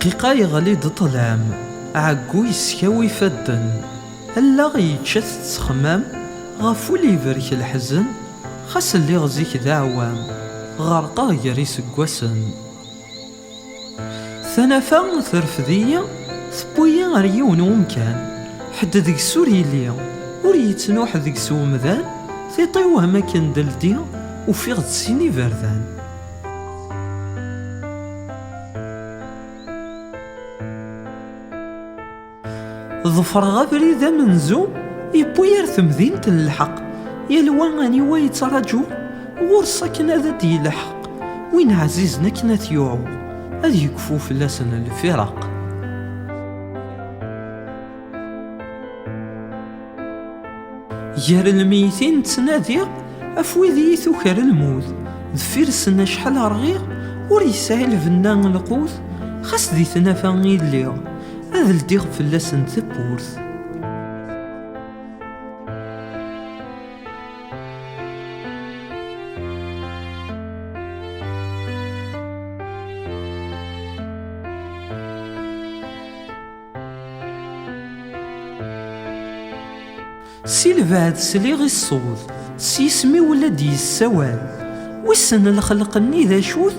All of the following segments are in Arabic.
دقيقة يغلي طلام عقو يسكاوي فدن ألا غيتشات تسخمام غافو لي يبرك الحزن خاس اللي غزيك دعوام غرقا يري سكواسن ثنفا ثرفذية ثبويا غير يون ومكان حد ذيك سوريليا ور يتنوح ذيك سومذان ثيطيوه مكان دلدي وفي غد سيني فردان ظفر غابري ذا منزو يبوي يرثم ذين تلحق يلوان غني ويتراجو غورصا كنا ذا ديلحق وين عزيزنا كنا ثيوعو هذ يكفو فلاسن الفراق يار الميتين تنادي افويذي ثوكر الموت ذفير سنا شحال رغيغ ور يسعي الفنان القوت خاص ذي ثنافا الليغ هذا الديغ فلاسن ثبورث سي البعد سليغ الصوت سيسمي ولا دي السوال وسن الخلق ذا شوث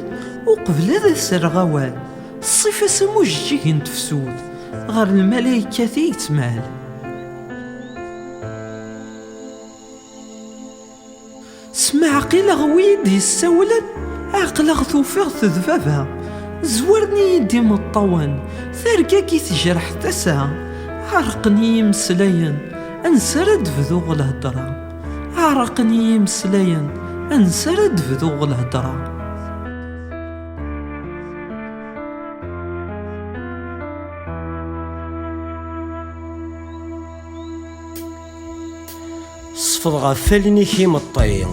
وقبل هذا السرغوال الصفة سمو جيجين تفسود غير الملايكة يتمال سمع عقيل غويد يساولا عقل غثوفيغ تذبابها زورني يدي مطوان ثاركاكي تجرح تسا عرقني مسلاين انسرد بذوغ الهدرة عرقني مسلاين انسرد بذوغ الهدرة صفض غفالني كيما الطين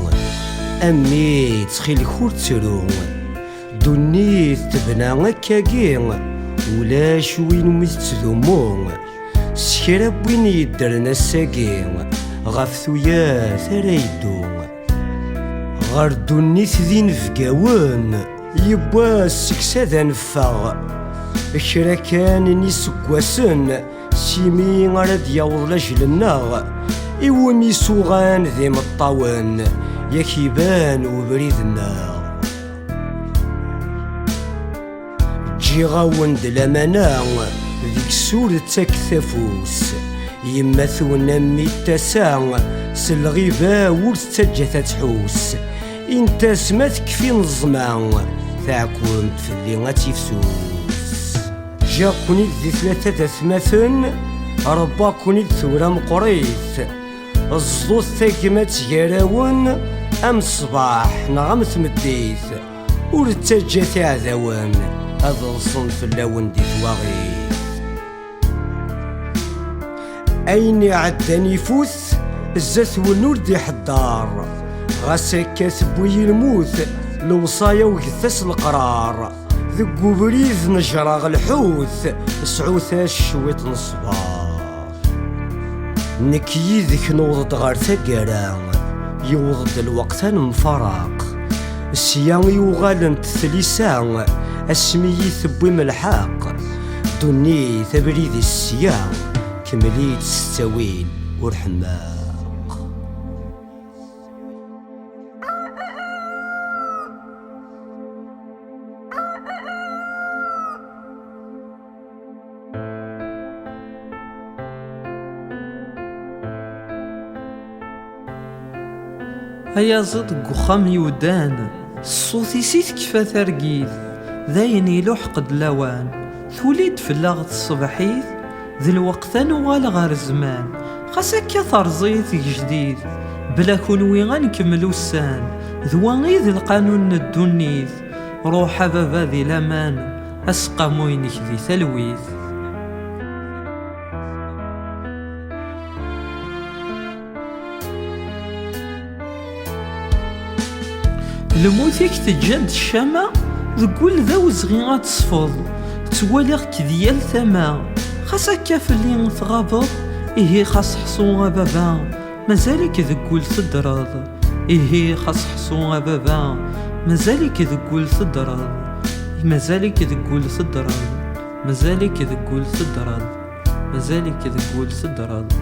أمي تخيل كور تسرون دوني تبنى كاكين ولا شوين متذمون سكراب وين يدرنا الساقين غفثويا ثريدون غار دوني تذين فقاون يبوا السكسادة نفاغ كرا كان نسكواسن سيمي غرد يوض لجلنا إومي سوغان ذي مطاون يكيبان وبريدنا جي غاون دلامانا ذيك سورة تكثفوس يمثون أمي التسا سالغيبة ورتجة تحوس انت سماتك في نظمان ثاكون في اللي غتيفسوس جاكوني ذي ثلاثة ثماثن رباكوني ثورة مقريث الزلوط ثاكمات يراون أم الصباح نغم تمديث ورتجة تعذوان هذا الصنف اللون دي ثواغيث أين عداني فوث الزث والنور دي حدار غاسكا ثبوي الموت الوصايا وقثاس القرار ذقو بريذ نجراغ الحوث سعوثا شويت نصبار نكي ذيك نوض غار ثقرا يوضد الوقت مفراق السيان يوغالن تثليسان اسمي ثبوي ملحاق دوني ثبريد السيان كمليت ستاويل ورحماق هيا زد قخام يودان الصوتي سيت كفا ثرقيث ذاين يلوح قد لوان ثوليد في اللغط الصبحيث ذي الوقت نوال غار الزمان خاسكا ثرزيث جديد بلا كونوي غنكملو السان ذواني ذي القانون الدنيث روح بابا ذي لامان اسقى موينك ذي ثلويث الموتيك تجد الشمع ذقول ذا وزغي غتصفض تواليغك ديال ثما خاصك فلي تغابض إيه خاص حصو غبابا مازالك ذقول تدرض إيه خاص حصو غبابا مازالك ذقول تدرض مازالك ذقول تدرض مازالك ذقول تدرض، مازالك ذقول تدرض.